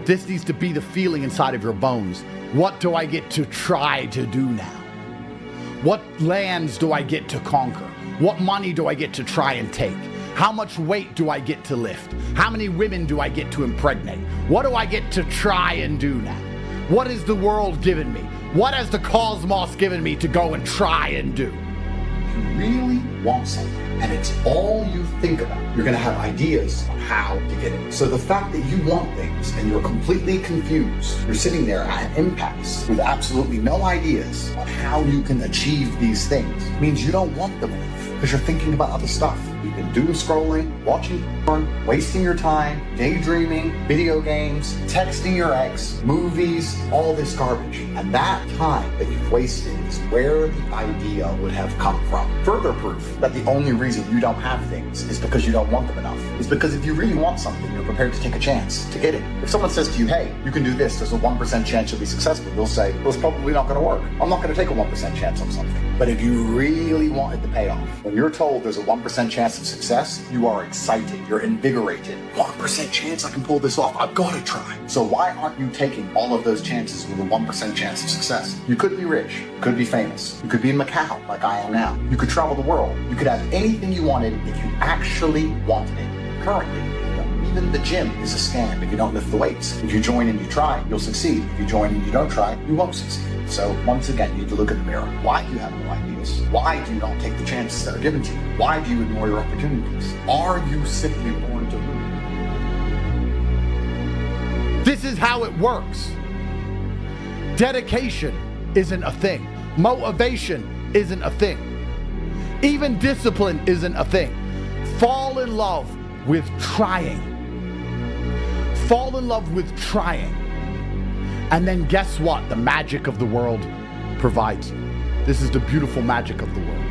This needs to be the feeling inside of your bones. What do I get to try to do now? What lands do I get to conquer? What money do I get to try and take? How much weight do I get to lift? How many women do I get to impregnate? What do I get to try and do now? What has the world given me? What has the cosmos given me to go and try and do? You really want something, and it's all you think about, you're going to have ideas on how to get it. So the fact that you want things and you're completely confused, you're sitting there at an impasse with absolutely no ideas on how you can achieve these things, means you don't want them enough because you're thinking about other stuff. You've been doom scrolling, watching porn, wasting your time, daydreaming, video games, texting your ex, movies, all this garbage. And that time that you've wasted is where the idea would have come from. Further proof that the only reason you don't have things is because you don't want them enough. Is because if you really want something, you're prepared to take a chance to get it. If someone says to you, hey, you can do this, there's a 1% chance you'll be successful, you'll say, well, it's probably not going to work. I'm not going to take a 1% chance on something. But if you really wanted the payoff, when you're told there's a 1% chance of success, you are excited, you're invigorated. 1% chance I can pull this off, I've got to try. So why aren't you taking all of those chances with a 1% chance of success? You could be rich, you could be famous, you could be in Macau like I am now. You could travel the world, you could have anything you wanted if you actually wanted it. Currently, even the gym is a scam if you don't lift the weights. If you join and you try, you'll succeed. If you join and you don't try, you won't succeed. So once again, you need to look in the mirror. Why do you have no ideas? Why do you not take the chances that are given to you? Why do you ignore your opportunities? Are you simply born to lose? This is how it works. Dedication isn't a thing. Motivation isn't a thing. Even discipline isn't a thing. Fall in love with trying. Fall in love with trying. And then guess what? The magic of the world provides you. This is the beautiful magic of the world.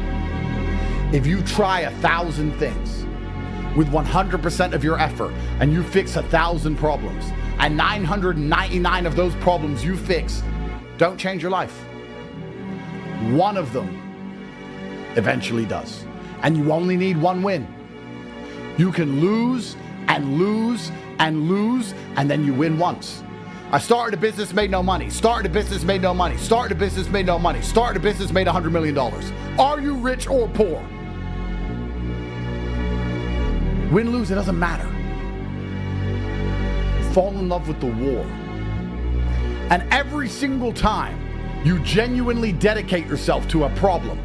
If you try 1,000 things with 100% of your effort and you fix 1,000 problems, and 999 of those problems you fix don't change your life, one of them eventually does. And you only need one win. You can lose and lose and lose, and then you win once. I started a business, made no money. Started a business, made no money. Started a business, made no money. Started a business, made $100 million. Are you rich or poor? Win, lose, it doesn't matter. Fall in love with the war. And every single time you genuinely dedicate yourself to a problem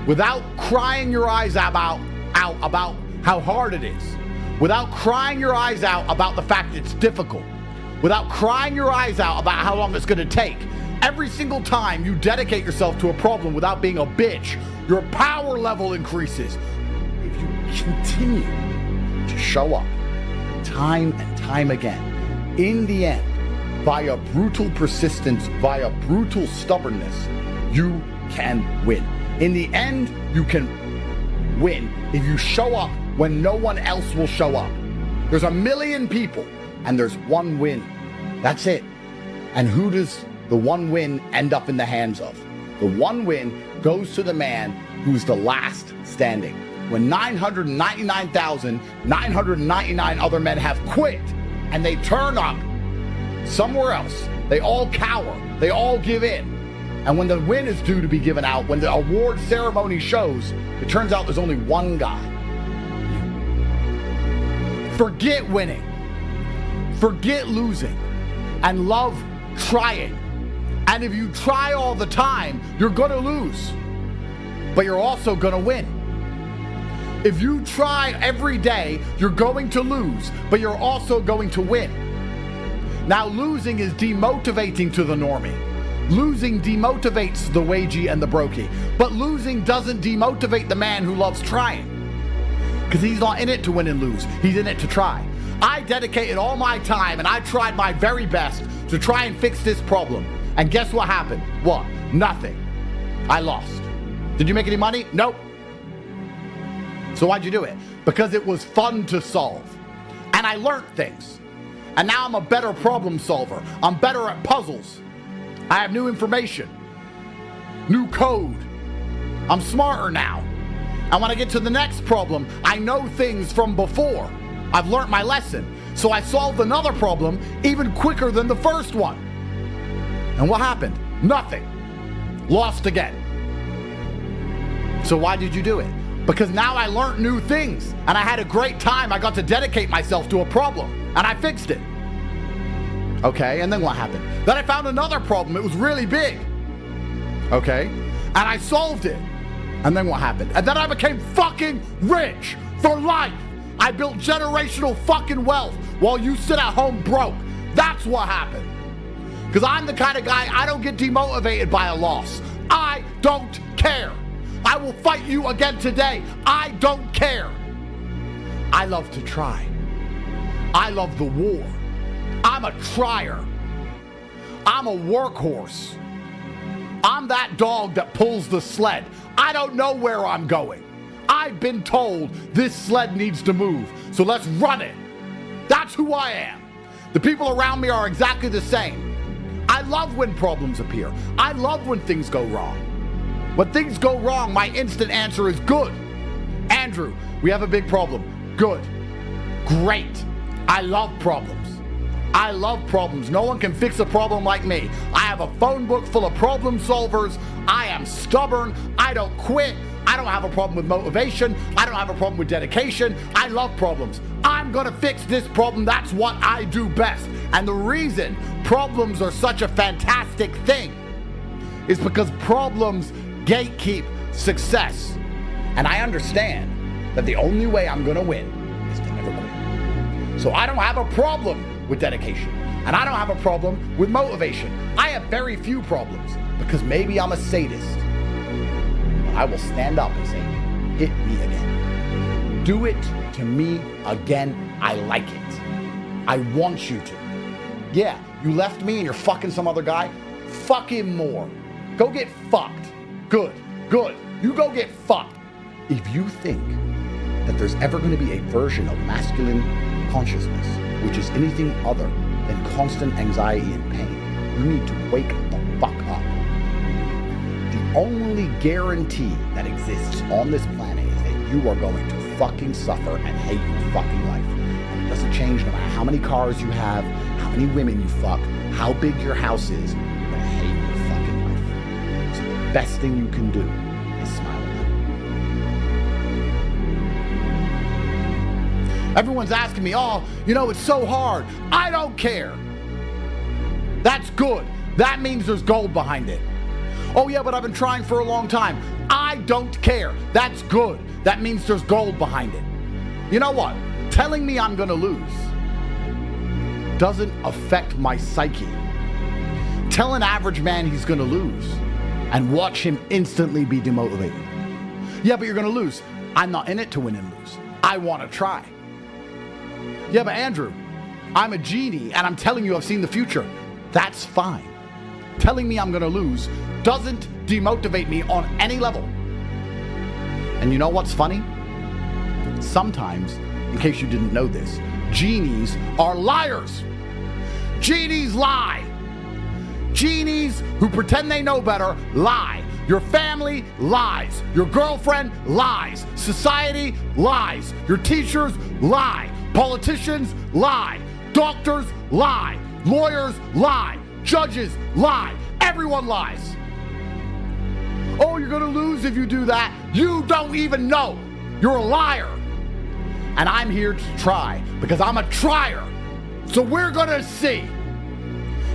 without crying your eyes out about how hard it is, without crying your eyes out about the fact it's difficult, without crying your eyes out about how long it's going to take, every single time you dedicate yourself to a problem without being a bitch, your power level increases. If you continue to show up time and time again, in the end, via brutal persistence, via brutal stubbornness, you can win. In the end, you can win if you show up when no one else will show up. There's 1 million people and there's one win. That's it. And who does the one win end up in the hands of? The one win goes to the man who's the last standing. When 999,999 other men have quit and they turn up somewhere else, they all cower, they all give in. And when the win is due to be given out, when the award ceremony shows, it turns out there's only one guy. Forget winning. Forget losing. And love trying. And if you try all the time, you're going to lose. But you're also going to win. If you try every day, you're going to lose, but you're also going to win. Now, losing is demotivating to the normie. Losing demotivates the wagey and the brokey. But losing doesn't demotivate the man who loves trying. Because he's not in it to win and lose. He's in it to try. I dedicated all my time and I tried my very best to try and fix this problem. And guess what happened? What? Nothing. I lost. Did you make any money? Nope. So why'd you do it? Because it was fun to solve. And I learned things. And now I'm a better problem solver. I'm better at puzzles. I have new information. New code. I'm smarter now. And when I get to the next problem, I know things from before. I've learned my lesson. So I solved another problem even quicker than the first one. And what happened? Nothing. Lost again. So why did you do it? Because now I learned new things and I had a great time. I got to dedicate myself to a problem and I fixed it. Okay, and then what happened? Then I found another problem. It was really big. Okay, and I solved it. And then what happened? And then I became fucking rich for life. I built generational fucking wealth while you sit at home broke. That's what happened. Because I'm the kind of guy, I don't get demotivated by a loss. I don't care. I will fight you again today. I don't care. I love to try. I love the war. I'm a trier. I'm a workhorse. I'm that dog that pulls the sled. I don't know where I'm going. I've been told this sled needs to move, so let's run it. That's who I am. The people around me are exactly the same. I love when problems appear. I love when things go wrong. When things go wrong, my instant answer is good. Andrew, we have a big problem. Good. Great. I love problems. I love problems. No one can fix a problem like me. I have a phone book full of problem solvers. I am stubborn. I don't quit. I don't have a problem with motivation. I don't have a problem with dedication. I love problems. I'm gonna fix this problem. That's what I do best. And the reason problems are such a fantastic thing is because problems gatekeep success. And I understand that the only way I'm gonna win is to never quit. So I don't have a problem with dedication. And I don't have a problem with motivation. I have very few problems because maybe I'm a sadist. But I will stand up and say, hit me again. Do it to me again. I like it. I want you to. Yeah, you left me and you're fucking some other guy. Fuck him more. Go get fucked. Good. You go get fucked. If you think that there's ever going to be a version of masculine consciousness which is anything other than constant anxiety and pain, you need to wake the fuck up. The only guarantee that exists on this planet is that you are going to fucking suffer and hate your fucking life. And it doesn't change no matter how many cars you have, how many women you fuck, how big your house is, you're gonna hate your fucking life. So the best thing you can do is smile at it. Everyone's asking me, oh, you know, it's so hard. I don't care. That's good. That means there's gold behind it. Oh yeah, but I've been trying for a long time. I don't care. That's good. That means there's gold behind it. You know what? Telling me I'm gonna lose doesn't affect my psyche. Tell an average man he's gonna lose and watch him instantly be demotivated. Yeah, but you're gonna lose. I'm not in it to win and lose. I wanna try. Yeah, but Andrew, I'm a genie and I'm telling you I've seen the future. That's fine. Telling me I'm gonna lose doesn't demotivate me on any level. And you know what's funny? Sometimes, in case you didn't know this, genies are liars. Genies lie. Genies who pretend they know better lie. Your family lies. Your girlfriend lies. Society lies. Your teachers lie. Politicians lie. Doctors lie. Lawyers lie. Judges lie. Everyone lies. Oh, you're gonna lose if you do that. You don't even know. You're a liar. And I'm here to try because I'm a trier. So we're gonna see.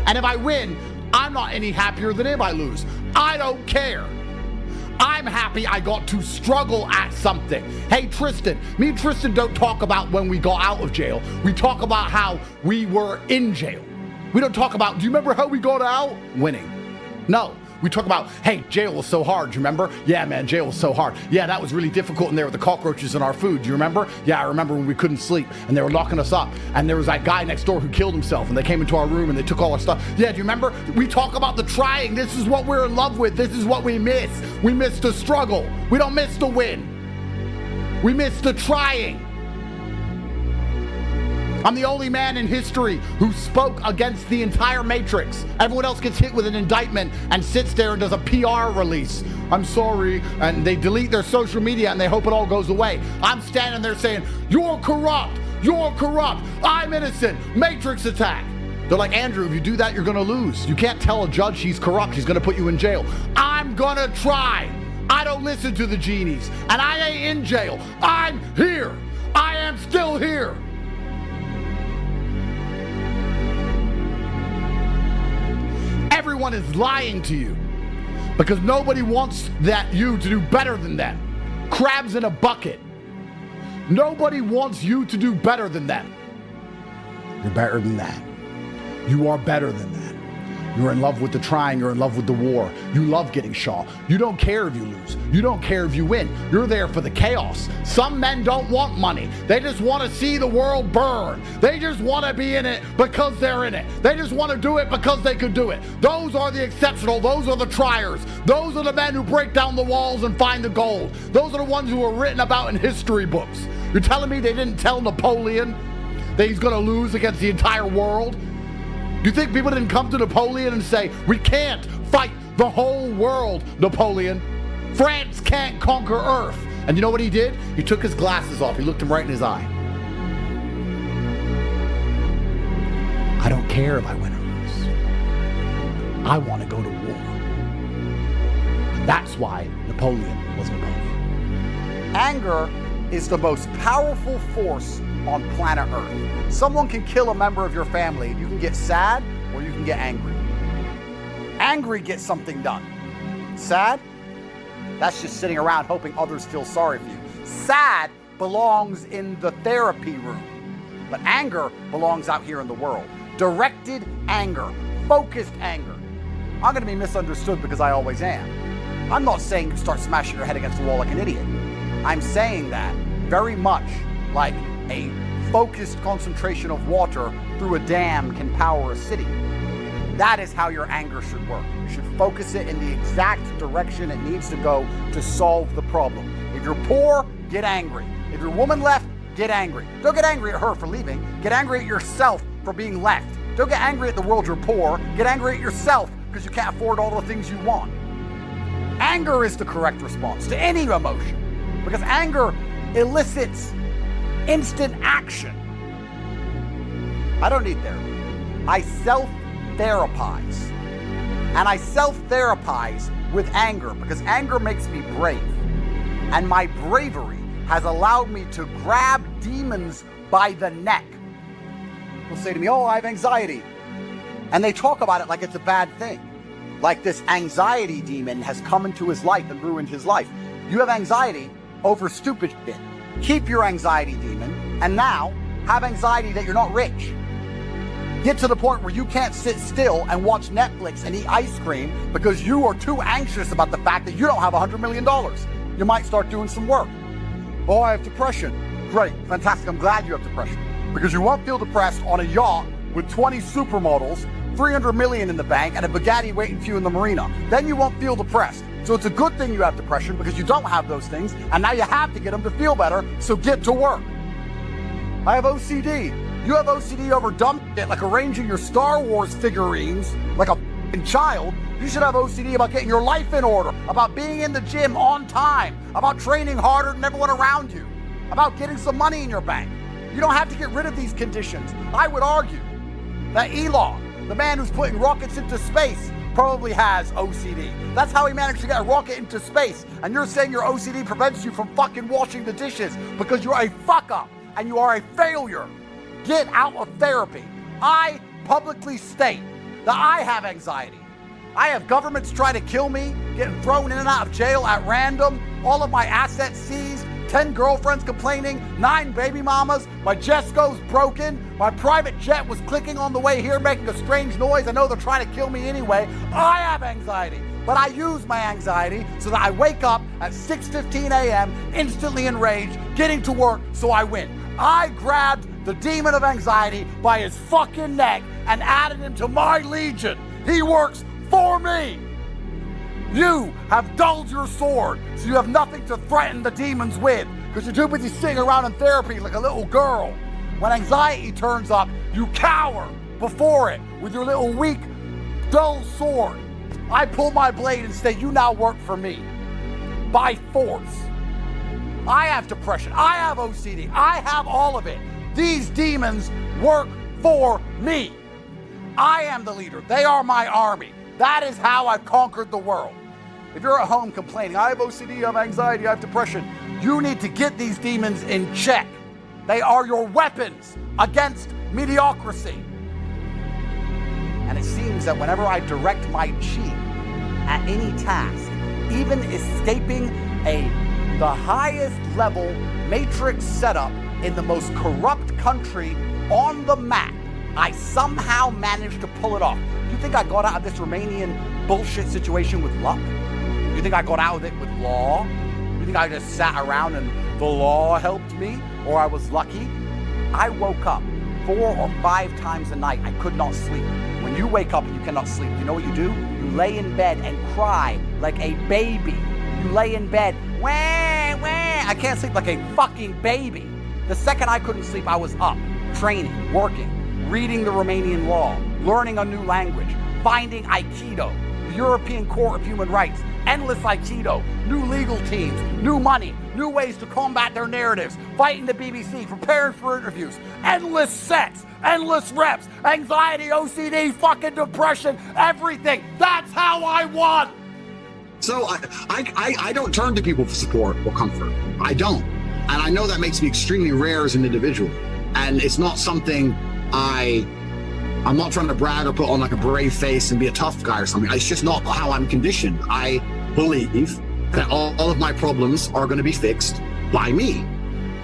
And if I win, I'm not any happier than if I lose. I don't care. I'm happy I got to struggle at something. Hey, Tristan, me and Tristan don't talk about when we got out of jail. We talk about how we were in jail. We don't talk about, do you remember how we got out? Winning. No. We talk about, hey, jail was so hard, do you remember? Yeah, man, jail was so hard. Yeah, that was really difficult in there with the cockroaches in our food, do you remember? Yeah, I remember when we couldn't sleep and they were locking us up and there was that guy next door who killed himself and they came into our room and they took all our stuff. Yeah, do you remember? We talk about the trying. This is what we're in love with. This is what we miss. We miss the struggle. We don't miss the win. We miss the trying. I'm the only man in history who spoke against the entire Matrix. Everyone else gets hit with an indictment and sits there and does a PR release. I'm sorry, and they delete their social media and they hope it all goes away. I'm standing there saying, you're corrupt, You're corrupt. I'm innocent. Matrix attack. They're like, Andrew, if you do that, you're going to lose. You can't tell a judge he's corrupt. He's going to put you in jail. I'm going to try. I don't listen to the genies. And I ain't in jail. I'm here. I am still here. Everyone is lying to you because nobody wants you to do better than them. Crabs in a bucket. Nobody wants you to do better than them. You're better than that. You are better than that. You're in love with the trying. You're in love with the war. You love getting shot. You don't care if you lose. You don't care if you win. You're there for the chaos. Some men don't want money. They just want to see the world burn. They just want to be in it because they're in it. They just want to do it because they could do it. Those are the exceptional. Those are the triers. Those are the men who break down the walls and find the gold. Those are the ones who are written about in history books. You're telling me they didn't tell Napoleon that he's going to lose against the entire world? Do you think people didn't come to Napoleon and say, we can't fight the whole world, Napoleon? France can't conquer Earth. And you know what he did? He took his glasses off. He looked him right in his eye. I don't care if I win or lose. I want to go to war. That's why Napoleon was Napoleon. Anger is the most powerful force on planet Earth. Someone can kill a member of your family. You can get sad or you can get angry. Angry gets something done. Sad? That's just sitting around hoping others feel sorry for you. Sad belongs in the therapy room, but anger belongs out here in the world. Directed anger, focused anger. I'm gonna be misunderstood because I always am. I'm not saying you start smashing your head against the wall like an idiot. I'm saying that very much like a focused concentration of water through a dam can power a city. That is how your anger should work. You should focus it in the exact direction it needs to go to solve the problem. If you're poor, get angry. If your woman left, get angry. Don't get angry at her for leaving. Get angry at yourself for being left. Don't get angry at the world you're poor. Get angry at yourself because you can't afford all the things you want. Anger is the correct response to any emotion because anger elicits instant action. I don't need therapy. I self-therapize. And I self-therapize with anger because anger makes me brave. And my bravery has allowed me to grab demons by the neck. They'll say to me, oh, I have anxiety. And they talk about it like it's a bad thing. Like this anxiety demon has come into his life and ruined his life. You have anxiety over stupid shit. Keep your anxiety demon, and now have anxiety that you're not rich. Get to the point where you can't sit still and watch Netflix and eat ice cream because you are too anxious about the fact that you don't have $100 million. You might start doing some work. Oh, I have depression. Great, fantastic, I'm glad you have depression. Because you won't feel depressed on a yacht with 20 supermodels, 300 million in the bank, and a Bugatti waiting for you in the marina. Then you won't feel depressed. So it's a good thing you have depression because you don't have those things, and now you have to get them to feel better, so get to work. I have OCD. You have OCD over dumb shit like arranging your Star Wars figurines like a f***ing child. You should have OCD about getting your life in order, about being in the gym on time, about training harder than everyone around you, about getting some money in your bank. You don't have to get rid of these conditions. I would argue that Elon, the man who's putting rockets into space, probably has OCD. That's how he managed to get a rocket into space. And you're saying your OCD prevents you from fucking washing the dishes because you're a fuck up and you are a failure. Get out of therapy. I publicly state that I have anxiety. I have governments trying to kill me, getting thrown in and out of jail at random, all of my assets seized, 10 girlfriends complaining, 9 baby mamas, my Jesco's broken, my private jet was clicking on the way here making a strange noise. I know they're trying to kill me anyway. I have anxiety, but I use my anxiety so that I wake up at 6:15 a.m. instantly enraged, getting to work so I win. I grabbed the demon of anxiety by his fucking neck and added him to my legion. He works for me. You have dulled your sword, so you have nothing to threaten the demons with, because you're too busy sitting around in therapy like a little girl. When anxiety turns up, you cower before it with your little weak, dull sword. I pull my blade and say, you now work for me. By force. I have depression. I have OCD. I have all of it. These demons work for me. I am the leader. They are my army. That is how I've conquered the world. If you're at home complaining, I have OCD, I have anxiety, I have depression, you need to get these demons in check. They are your weapons against mediocrity. And it seems that whenever I direct my chi at any task, even escaping the highest level matrix setup in the most corrupt country on the map, I somehow managed to pull it off. You think I got out of this Romanian bullshit situation with luck? You think I got out of it with law? You think I just sat around and the law helped me? Or I was lucky? I woke up 4 or 5 times a night. I could not sleep. When you wake up and you cannot sleep, you know what you do? You lay in bed and cry like a baby. You lay in bed, wah, wah. I can't sleep like a fucking baby. The second I couldn't sleep, I was up, training, working, reading the Romanian law, learning a new language, finding Aikido, the European Court of Human Rights, endless Aikido, new legal teams, new money, new ways to combat their narratives, fighting the BBC, preparing for interviews, endless sex, endless reps, anxiety, OCD, fucking depression, everything. That's how I won. So I don't turn to people for support or comfort. I don't. And I know that makes me extremely rare as an individual. And it's not something I'm not trying to brag or put on like a brave face and be a tough guy or something. It's just not how I'm conditioned. I believe that all of my problems are going to be fixed by me.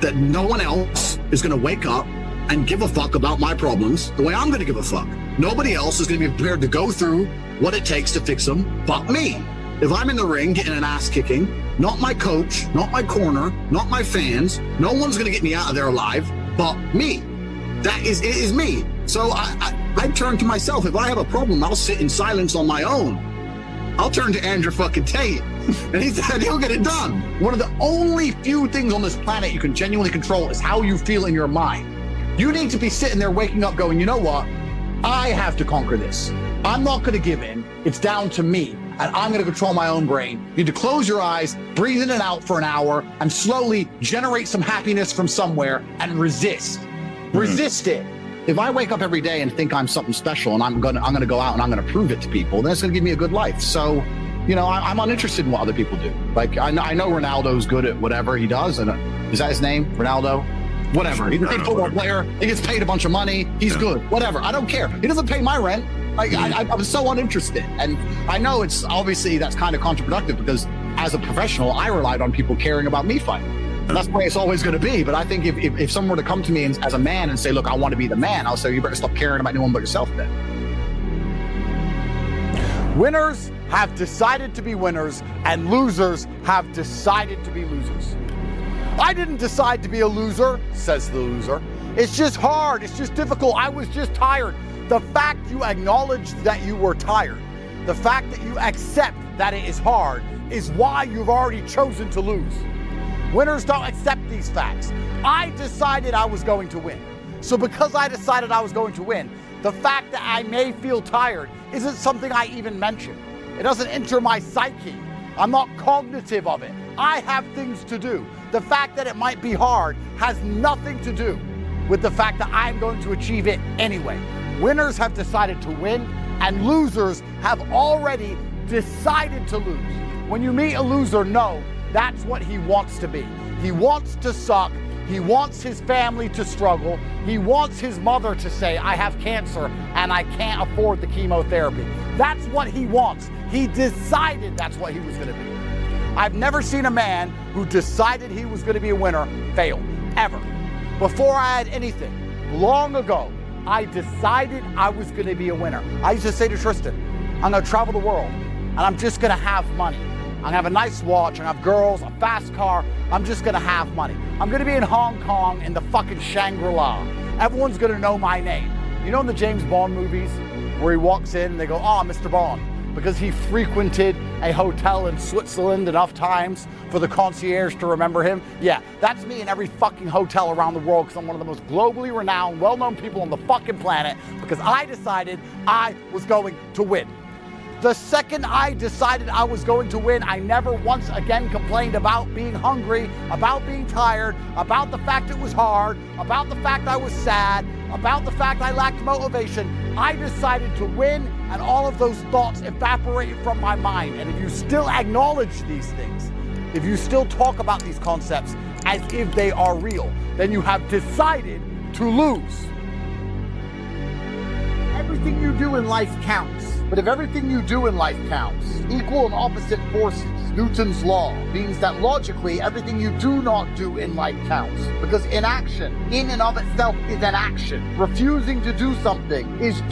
That no one else is going to wake up and give a fuck about my problems the way I'm going to give a fuck. Nobody else is going to be prepared to go through what it takes to fix them but me. If I'm in the ring getting an ass kicking, not my coach, not my corner, not my fans, no one's going to get me out of there alive but me. It is me. So I turn to myself. If I have a problem, I'll sit in silence on my own. I'll turn to Andrew fucking Tate, and he'll get it done. One of the only few things on this planet you can genuinely control is how you feel in your mind. You need to be sitting there waking up going, you know what? I have to conquer this. I'm not going to give in. It's down to me, and I'm going to control my own brain. You need to close your eyes, breathe in and out for an hour, and slowly generate some happiness from somewhere and resist. Resist it. If I wake up every day and think I'm something special and I'm gonna go out and I'm gonna prove it to people, then it's gonna give me a good life. So, you know, I'm uninterested in what other people do. Like I know Ronaldo's good at whatever he does, and is that his name, Ronaldo? Whatever. He's a football player. He gets paid a bunch of money. He's good. Whatever. I don't care. He doesn't pay my rent. Like I'm so uninterested, and I know it's obviously that's kind of counterproductive because as a professional, I relied on people caring about me fighting. And that's the way it's always going to be. But I think if someone were to come to me as a man and say, look, I want to be the man, I'll say, you better stop caring about anyone but yourself then. Winners have decided to be winners, and losers have decided to be losers. I didn't decide to be a loser, says the loser. It's just hard. It's just difficult. I was just tired. The fact you acknowledge that you were tired, the fact that you accept that it is hard, is why you've already chosen to lose. Winners don't accept these facts. I decided I was going to win. So because I decided I was going to win, the fact that I may feel tired isn't something I even mention. It doesn't enter my psyche. I'm not cognitive of it. I have things to do. The fact that it might be hard has nothing to do with the fact that I'm going to achieve it anyway. Winners have decided to win, and losers have already decided to lose. When you meet a loser, know that's what he wants to be. He wants to suck. He wants his family to struggle. He wants his mother to say, I have cancer and I can't afford the chemotherapy. That's what he wants. He decided that's what he was going to be. I've never seen a man who decided he was going to be a winner fail, ever. Before I had anything, long ago, I decided I was going to be a winner. I used to say to Tristan, I'm going to travel the world and I'm just going to have money. I'm gonna have a nice watch, I'm gonna have girls, a fast car, I'm just gonna have money. I'm gonna be in Hong Kong in the fucking Shangri-La. Everyone's gonna know my name. You know in the James Bond movies where he walks in and they go, oh, Mr. Bond, because he frequented a hotel in Switzerland enough times for the concierge to remember him? Yeah, that's me in every fucking hotel around the world because I'm one of the most globally renowned, well-known people on the fucking planet because I decided I was going to win. The second I decided I was going to win, I never once again complained about being hungry, about being tired, about the fact it was hard, about the fact I was sad, about the fact I lacked motivation. I decided to win, and all of those thoughts evaporated from my mind. And if you still acknowledge these things, if you still talk about these concepts as if they are real, then you have decided to lose. Everything you do in life counts. But if everything you do in life counts, equal and opposite forces, Newton's law, means that logically everything you do not do in life counts. Because inaction, in and of itself, is an action. Refusing to do something is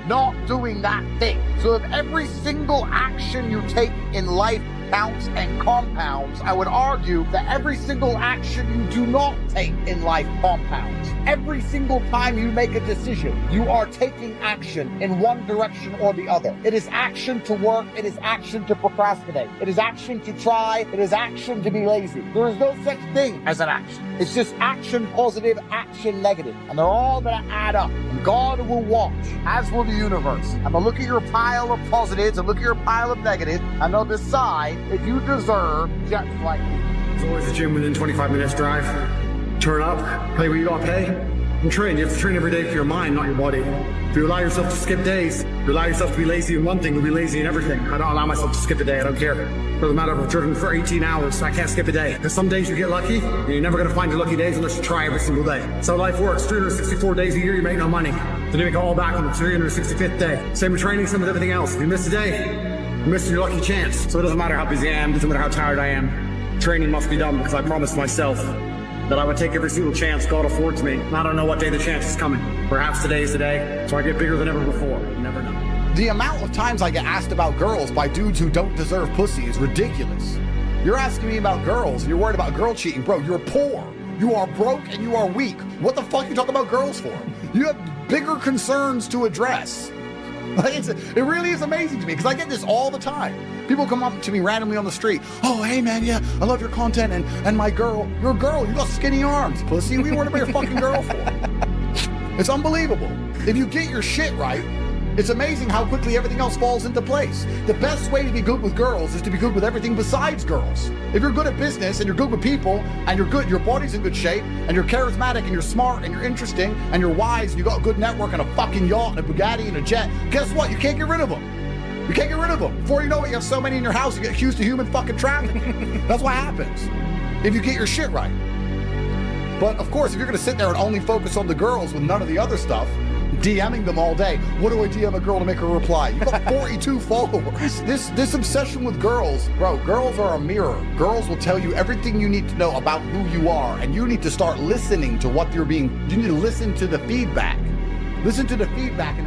not doing that thing. So if every single action you take in life counts and compounds, I would argue that every single action you do not take in life compounds. Every single time you make a decision, you are taking action in one direction or the other. It is action to work, it is action to procrastinate, it is action to try, it is action to be lazy. There is no such thing as an action. It's just action positive, action negative. And they're all gonna add up. And God will watch, as will the universe. And they'll look at your pile of positives and look at your pile of negatives, and they'll decide if you deserve just like you. There's always a gym within 25 minutes drive. Turn up, pay what you gotta pay, and train. You have to train every day for your mind, not your body. If you allow yourself to skip days, you allow yourself to be lazy in one thing, you'll be lazy in everything. I don't allow myself to skip a day, I don't care. Doesn't matter if I've driven for 18 hours, I can't skip a day. Because some days you get lucky, and you're never gonna find your lucky days unless you try every single day. That's how life works. 364 days a year, you make no money. Then you make it all back on the 365th day. Same with training, same with everything else. If you miss a day, you're missing your lucky chance. So it doesn't matter how busy I am, doesn't matter how tired I am. Training must be done because I promised myself that I would take every single chance God affords me. And I don't know what day the chance is coming. Perhaps today is the day, so I get bigger than ever before. You never know. The amount of times I get asked about girls by dudes who don't deserve pussy is ridiculous. You're asking me about girls and you're worried about girl cheating. Bro, you're poor. You are broke and you are weak. What the fuck are you talking about girls for? You have bigger concerns to address. Like it really is amazing to me because I get this all the time. People come up to me randomly on the street. Oh, hey man, yeah, I love your content and my girl. Your girl, you got skinny arms, pussy. What are you worried about your fucking girl for? It's unbelievable. If you get your shit right, it's amazing how quickly everything else falls into place. The best way to be good with girls is to be good with everything besides girls. If you're good at business and you're good with people and you're good, your body's in good shape and you're charismatic and you're smart and you're interesting and you're wise and you got a good network and a fucking yacht and a Bugatti and a jet, guess what? You can't get rid of them. You can't get rid of them. Before you know it, you have so many in your house, you get accused of human fucking trafficking. That's what happens if you get your shit right. But of course, if you're gonna sit there and only focus on the girls with none of the other stuff, DMing them all day. What do I DM a girl to make her reply? You got 42 followers. This obsession with girls, bro, girls are a mirror. Girls will tell you everything you need to know about who you are, and you need to start listening to what you need to listen to the feedback. Listen to the feedback and